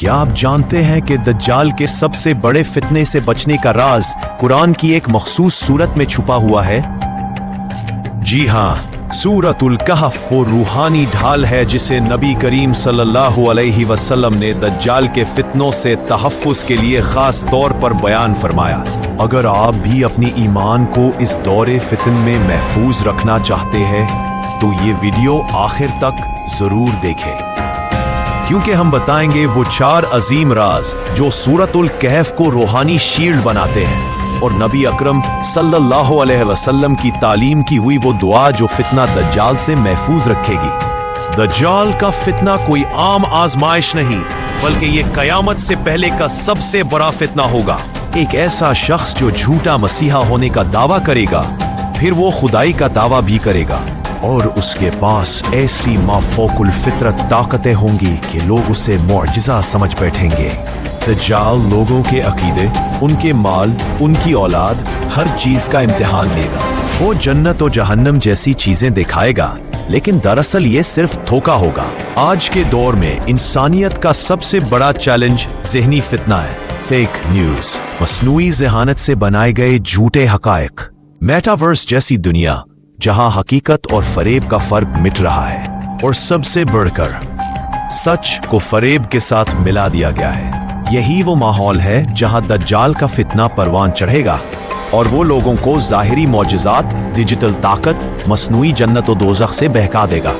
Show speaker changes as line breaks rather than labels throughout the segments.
क्या आप जानते हैं कि दज्जाल के सबसे बड़े फितने से बचने का राज कुरान की एक मखसूस सूरत में छुपा हुआ है? जी हाँ, सूरतुल कहफ वो रूहानी ढाल है जिसे नबी करीम सल्लल्लाहु अलैहि वसल्लम ने दज्जाल के फितनों से तहफ़्फ़ुज़ के लिए खास तौर पर बयान फरमाया। अगर आप भी अपनी ईमान को इस दौरे फितन में महफूज रखना चाहते हैं तो ये वीडियो आखिर तक जरूर देखें, क्योंकि हम बताएंगे वो 4 अजीम राज जो सूरतुल कहफ को रूहानी शील्ड बनाते हैं और नबी अकरम सल्लल्लाहु अलैहि वसल्लम की तालीम की हुई वो दुआ जो फितना दज्जाल से महफूज रखेगी। दज्जाल का फितना कोई आम आजमाइश नहीं, बल्कि ये कयामत से पहले का सबसे बड़ा फितना होगा। एक ऐसा शख्स जो झूठा मसीहा होने का दावा करेगा, फिर वो खुदाई का दावा भी करेगा और उसके पास ऐसी माफौकुल फितरत ताकतें होंगी कि लोग उसे मुअजिज़ा समझ बैठेंगे। दज्जाल लोगों के अकीदे, उनके माल, उनकी औलाद, हर चीज का इम्तिहान लेगा। वो जन्नत और जहन्नम जैसी चीजें दिखाएगा, लेकिन दरअसल ये सिर्फ धोखा होगा। आज के दौर में इंसानियत का सबसे बड़ा चैलेंज ज़हनी फितना है। फेक न्यूज, मस्नूई ज़हानत से बनाए गए झूठे हकायक, मेटावर्स जैसी दुनिया जहां हकीकत और फरेब का फर्क मिट रहा है, और सबसे बढ़कर सच को फरेब के साथ मिला दिया गया है। यही वो माहौल है जहां दज्जाल का फितना परवान चढ़ेगा और वो लोगों को ज़ाहिरी मौजिज़ात, डिजिटल ताकत, मस्नूई जन्नत और दोज़ख से बहका देगा।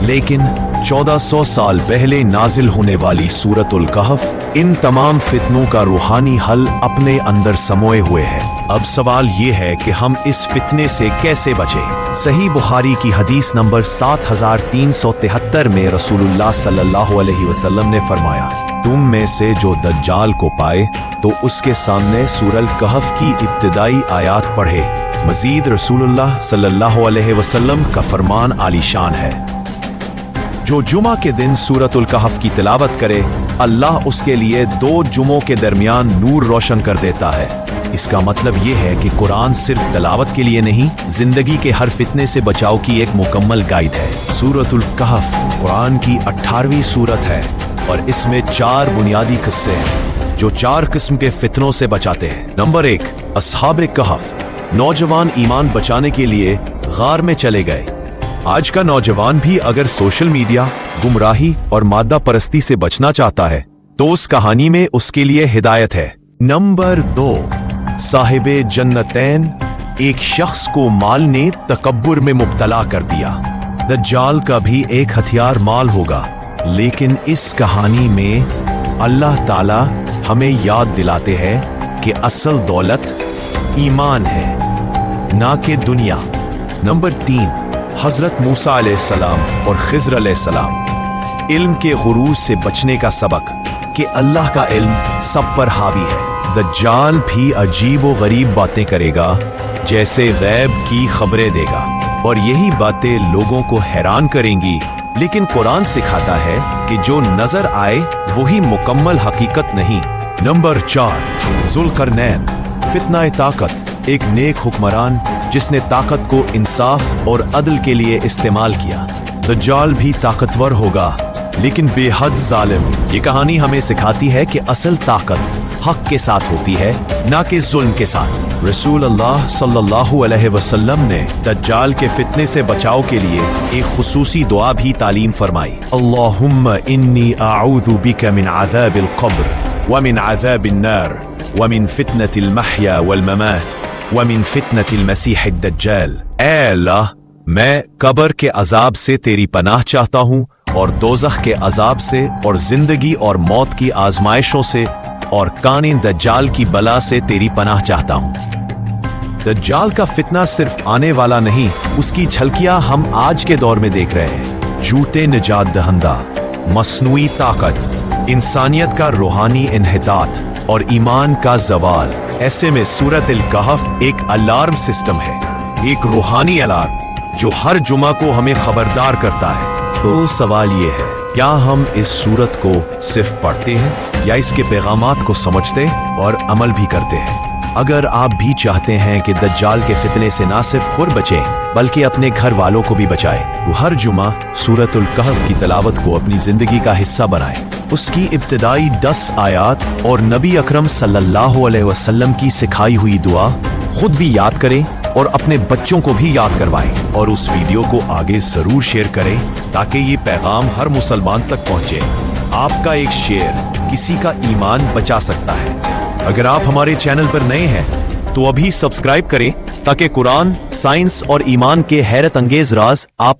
लेकिन 1400 साल पहले नाजिल होने वाली सूरतुल कहफ इन तमाम फितनों का रूहानी हल अपने अंदर समोए हुए है। अब सवाल ये है कि हम इस फितने से कैसे बचें? सही बुखारी की हदीस नंबर 7373 में रसूलुल्लाह सल्लल्लाहु अलैहि वसल्लम ने फरमाया, तुम में से जो दज्जाल को पाए तो उसके सामने सूरल कहफ की इब्तिदाई आयात पढ़े। मजीद रसूलुल्लाह सल्लल्लाहु अलैहि वसल्लम का फरमान आलीशान है, जो जुमा के दिन सूरतुल कहफ की तिलावत करे, अल्लाह उसके लिए 2 जुमों के दरमियान नूर रोशन कर देता है। इसका मतलब ये है कि कुरान सिर्फ तिलावत के लिए नहीं, जिंदगी के हर फितने से बचाव की एक मुकम्मल गाइड है। सूरतुल कहफ कुरान की 18वीं सूरत है और इसमें 4 बुनियादी किस्से हैं जो 4 किस्म के फितनों से बचाते हैं। नंबर 1, अस्हाब कहफ। नौजवान ईमान बचाने के लिए गार में चले गए। आज का नौजवान भी अगर सोशल मीडिया, गुमराही और मादा परस्ती से बचना चाहता है तो उस कहानी में उसके लिए हिदायत है। नंबर 2, साहिबे जन्नतैन। एक शख्स को माल ने तकब्बुर में मुब्तला कर दिया। दज्जाल का भी एक हथियार माल होगा, लेकिन इस कहानी में अल्लाह ताला हमें याद दिलाते हैं कि असल दौलत ईमान है, ना कि दुनिया। नंबर 3, हजरत मूसा अलैहिस्सलाम और खिज़र अलैहिस्सलाम। इल्म के गुरूर से बचने का सबक कि अल्लाह का इल्म सब पर हावी है। दज्जाल भी अजीब व गरीब बातें करेगा, जैसे गैब की खबरें देगा, और यही बातें लोगों को हैरान करेंगी। लेकिन कुरान सिखाता है कि जो नजर आए वही मुकम्मल हकीकत नहीं। नंबर 4, जुल्करनैन। फितना ताकत। एक नेक हुक्मरान जिसने ताकत को इंसाफ और अदल के लिए इस्तेमाल किया। दज्जाल भी ताकतवर होगा, लेकिन बेहद जालिम। ये कहानी हमें सिखाती है कि असल ताकत हक के साथ होती है, ना कि जुल्म के साथ। रसूल अल्लाह सल्लल्लाहु अलैहि वसल्लम ने दज्जाल के फितने से बचाव के लिए एक खुसूसी दुआ भी तालीम फरमाई। अल्लाहुम्मा इन्नी अऊज़ु बिका मिन अज़ाबिल क़ब्र व मिन अज़ाबिन नार व मिन फितनतिल महया वल ममात व मिन फितनतिल मसीहिद दज्जाल। ऐ अल्लाह, मैं कब्र के अजाब से तेरी पनाह चाहता हूँ, और दोज़ख के अजाब से, और जिंदगी और मौत की आजमाइशों से, और कानिन दज्जाल की बला से तेरी पनाह चाहता हूँ। दज्जाल का फितना सिर्फ आने वाला नहीं, उसकी झलकियां हम आज के दौर में देख रहे हैं। झूठे निजात दहंदा, मस्नूई ताकत, इंसानियत का रूहानी इन्हितात और ईमान का जवाल। ऐसे में सूरतुल कहफ एक अलार्म सिस्टम है, एक रूहानी अलार्म जो हर जुमा को हमें खबरदार करता है। तो सवाल ये है, क्या हम इस सूरत को सिर्फ पढ़ते हैं या इसके पैगामात को समझते और अमल भी करते हैं? अगर आप भी चाहते हैं कि दज्जाल के फितने से ना सिर्फ खुद बचें बल्कि अपने घर वालों को भी बचाएं, तो हर जुमा सूरतुल कहफ की तिलावत को अपनी जिंदगी का हिस्सा बनाएं। उसकी इब्तिदाई 10 आयात और नबी अकरम सल्लल्लाहु अलैहि वसल्लम की सिखाई हुई दुआ खुद भी याद करें और अपने बच्चों को भी याद करवाएं और उस वीडियो को आगे जरूर शेयर करें ताकि ये पैगाम हर मुसलमान तक पहुंचे। आपका एक शेयर किसी का ईमान बचा सकता है। अगर आप हमारे चैनल पर नए हैं तो अभी सब्सक्राइब करें ताकि कुरान, साइंस और ईमान के हैरत अंगेज राज आप